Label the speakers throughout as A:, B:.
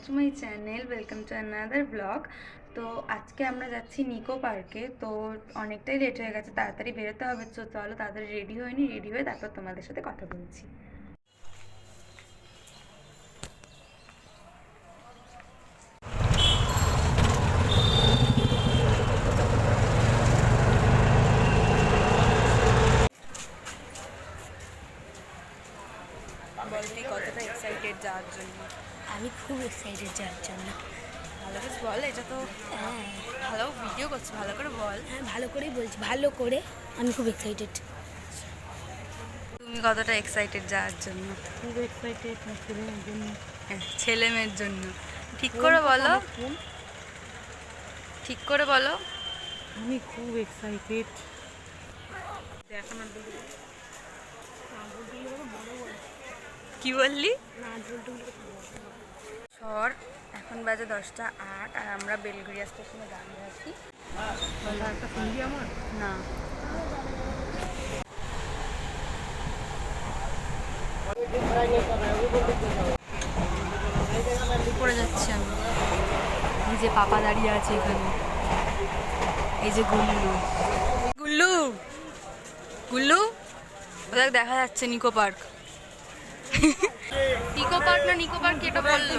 A: To my channel, welcome to another blog. তো আজকে আমরা যাচ্ছি নিকো পার্কে। তো অনেকটাই লেট হয়ে গেছে, তাড়াতাড়ি বেরোতে হবে। তো চলো তাড়াতাড়ি রেডি হয়ে তারপর তোমাদের সাথে কথা বলছি। বলতি কতটা এক্সাইটেড যাওয়ার জন্য?
B: আমি খুব এক্সাইটেড যাওয়ার জন্য।
A: ভালো করে বল, এটা তো ভালো ভিডিও করছি, ভালো করে বল।
B: হ্যাঁ, ভালো করেই বলছি, ভালো করে। আমি খুব এক্সাইটেড।
A: তুমি কতটা এক্সাইটেড যাওয়ার জন্য?
B: খুব এক্সাইটেড ছেলেমেয়ের জন্য।
A: ছেলে মেয়ের জন্য। ঠিক করে বলো, ঠিক করে বলো।
B: আমি খুব এক্সাইটেড।
A: কি বললি? সর, এখন বাজে 10:08 আর আমরা বেলঘরিয়া স্টেশনে দাঁড়িয়ে আছি। না, পড়ে যাচ্ছি আমি। এই যে পাপা দাঁড়িয়ে আছে এখানে, এই যে গুল্লু গুল্লু গুল্লু, ওদের দেখা যাচ্ছে নিকো পার্ক। নিকো পার্ক না নিকো পার্ক এটা বললো।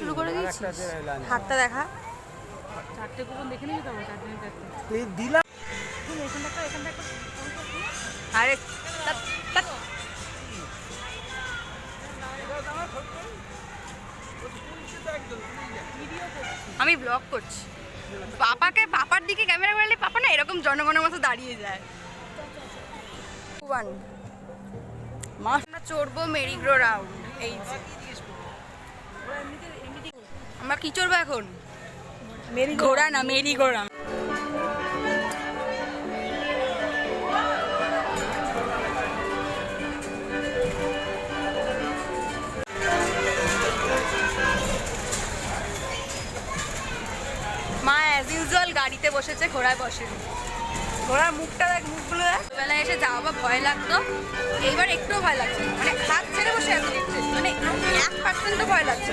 A: শুরু করে দিয়েছি, হাতটা দেখা। চারটে কুপন দেখে নিবি তো? দিলাম। আরে আমি ব্লগ করছি। পাপার দিকে ক্যামেরা করলে পাপা না এরকম জনগণের মতো দাঁড়িয়ে যায়। আমরা চড়বো মেরিগ্রো রাউন্ড। এই যে আমরা কি চড়বো এখন? ঘোড়া না, মেরি ঘোড়া। মা অ্যাজ ইউজুয়াল গাড়িতে বসেছে, ঘোড়ায় বসেনি। ঘোড়ার মুখটা দেখ, মুখগুলো দেখ। বেলায় এসে যাওয়া বা ভয় লাগতো, এইবার একটুও ভয় লাগছে না। মানে হাত ছেড়ে বসে আছে, মানে 1% ভয় লাগছে।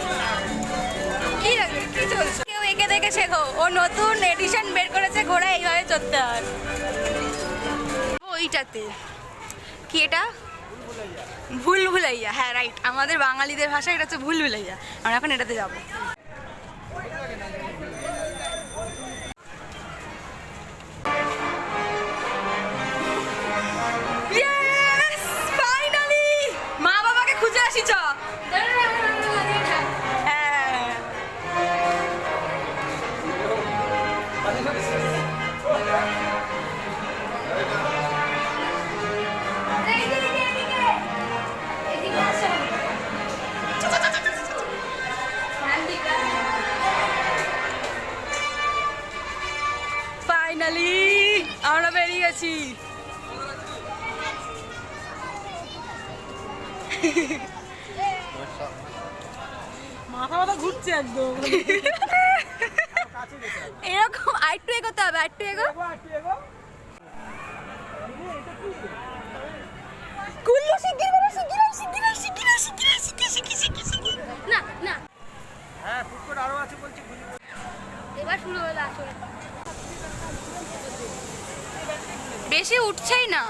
A: কি লাগবে, কি চলছে? কেউ এঁকে দেখে শেখো, ও নতুন এডিশন বের করেছে, ঘোড়া এইভাবে চড়তে হয়। ওইটাতে কি, এটা ভুল ভুলাইয়া। হ্যাঁ রাইট, আমাদের বাঙালিদের ভাষায় এটা হচ্ছে ভুল ভুলাইয়া। আমরা এখন এটাতে যাবো। ফাইনালি আমরা বেরিয়ে গেছি।
B: মাথা মাথা ঘুরছে একদম।
A: এরকম আরেকটু এগোতে হবে, আরেকটু এগো। কুল্লু শিগগির বেরো, শিগগির। না না,
C: হ্যাঁ ফুটকট আরো আছে বলছি।
A: এবার শুরু হলো আসলে। বেশি উঠছেই না।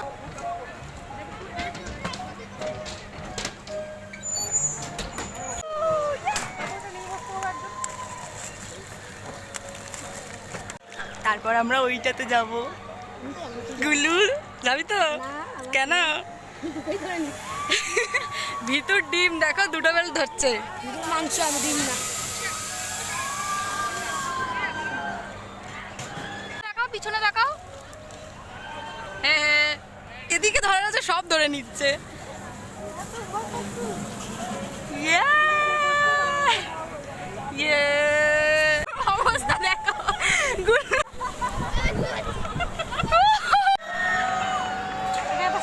A: তারপর আমরা ওইটাতে যাব। গুলু যাবি তো? কেন? ভিতর ডিম দেখো, দুটো বেল ধরছে।
B: মাংস, আমি ডিম না।
A: তাকাও, পিছনে তাকাও। হ্যাঁ, এদিকে ধরে আছে, সব ধরে নিচ্ছে। অবস্থা দেখো।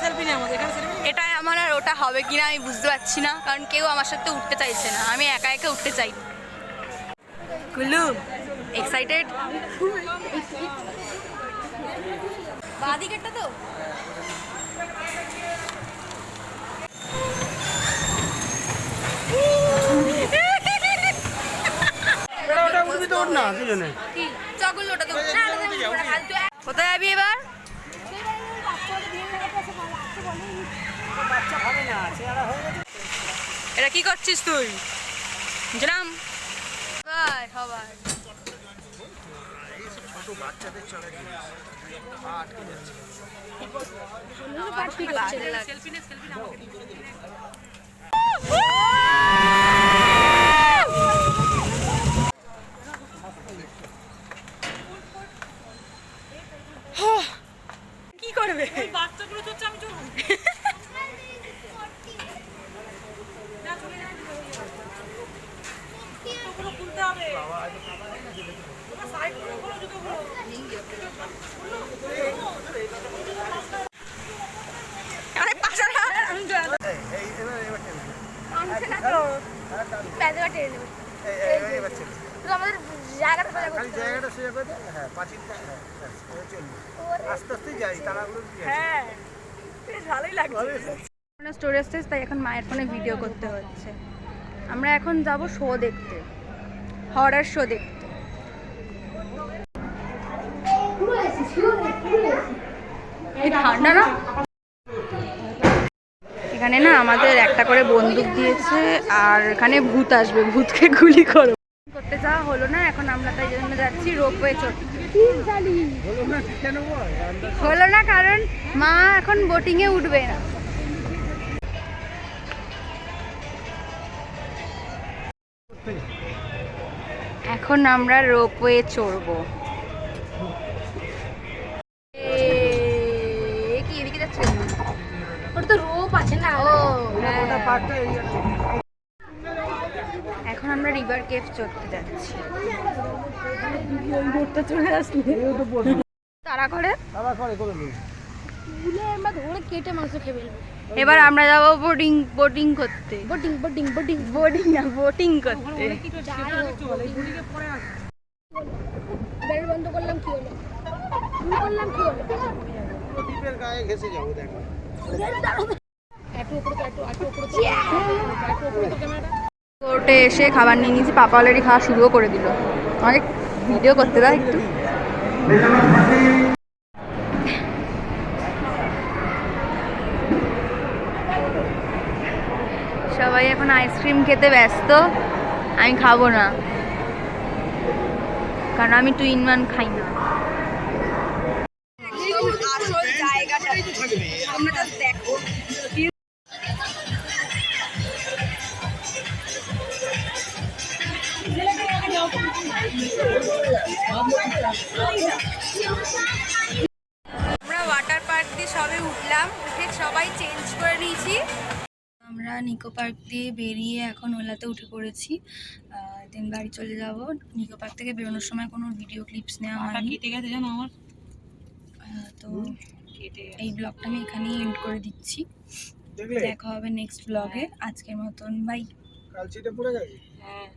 B: সেলফি নেই আমাদের এখানে সেলফি
A: এটাই আমার, আর ওটা হবে কিনা আমি বুঝতে পারছি না, কারণ কেউ আমার সাথে উঠতে চাইছে না, আমি একা একা উঠতে চাই। কুলু এক্সাইটেড? বাদিকেরটা তো
C: ওটা উঠবি তো ওর না কি জন্য
A: কি চগুল, ওটা তো কোথায় যাবি এবার?
C: বাচ্চা হবে না চেহারা হয়ে গেছে।
A: এটা কি করছিস তুই? জানাম সবার
C: এইসব ছোট বাচ্চাদের চলে আটকে যাচ্ছে।
B: সেলফি নে আমাকে
A: কি করবে?
B: বাচ্চাগুলো চলছে আমি চলবো না চলে যাবে জুতোগুলো খুলতে হবে সাইড করে খোলো জুতোগুলো
A: অনেক পাশারা
C: এই এবার
A: আনছে না তো প্যাদা টেনে নেবে।
C: এবার ছেড়ে
A: তো আমাদের জায়গাটা সোজা
C: খালি
A: করতে হবে।
C: জায়গাটা সোজা করে দে। হ্যাঁ পাঁচিলটা হ্যাঁ ব্যাস, এবার চলবে আস্তে আস্তে যাই তারাগুলো
A: হ্যাঁ বেশ ভালোই লাগছে। স্টোরেজ টেস্ট, তাই এখন মায়ের ফোনে ভিডিও করতে হচ্ছে। আমরা এখন যাব শো দেখতে, হরর শো দেখতে। এই ঠান্ডা না, এখানে না আমাদের একটা করে বন্দুক দিয়েছে, আর এখানে ভূত আসবে, ভূতকে গুলি করো। করতে যাওয়া হলো না, এখন আমরা তাই জন্য যাচ্ছি রোপওয়ে চড়তে।
C: হলো না কেন বল
A: হলো না কারণ মা এখন বোটিং এ উঠবে না। এখন আমরা রোপওয়ে চড়বো। কি এদিকে যাচ্ছে? ওটা তো রোপ আছে না। ও
C: ওটা পার্কটা এই
A: এখন আমরা রিভার কেভ চড়তে যাচ্ছি।
B: চলে আসলে
A: তারা করে
C: আবার করে নিই
B: কেটে মাংস খেয়ে ফেলবো
A: এবার আমরা যাবো বোটিং করতে।
B: বোটিং বোটিং বোটিং
A: বোটিং না, বোটিং করতে।
B: বেল বন্ধ করলাম কি হলো করলাম কি হলো
C: দ্বীপের গায়ে ঘেসে যাবো দেখো
B: একটু উপরে তো একটু উপরে তো একটু উপরে তো ক্যামেরাটা
A: কোর্টে এসে খাবার নিয়ে নিয়েছি, পাপা অলরেডি খাওয়া শুরুও করে দিল। আমাকে ভিডিও করতে দাও একটু। সবাই এখন আইসক্রিম খেতে ব্যস্ত, আমি খাবো না কারণ আমি 2 in 1 খাই না। আসল জায়গাটা তোমরা জাস্ট দেখো। আমরা ওয়াটার পার্ক দিয়ে সবে উঠলাম, উঠে সবাই চেঞ্জ করে নিয়েছি। আমরা নিকো পার্ক দিয়ে বেরিয়ে এখন ওলাতে উঠে পড়েছি, দেন বাড়ি চলে যাব। নিকো পার্ক থেকে বেরোনোর সময় কোনো ভিডিও ক্লিপস নেওয়া হয়নি।
B: কেটে গেছে জানো আমার
A: তো এই ব্লগটা আমি এখানেই এন্ড করে দিচ্ছি। দেখা হবে নেক্সট ব্লগে। আজকের মতন বাই।
C: কালচিটা পড়ে গেছে
B: হ্যাঁ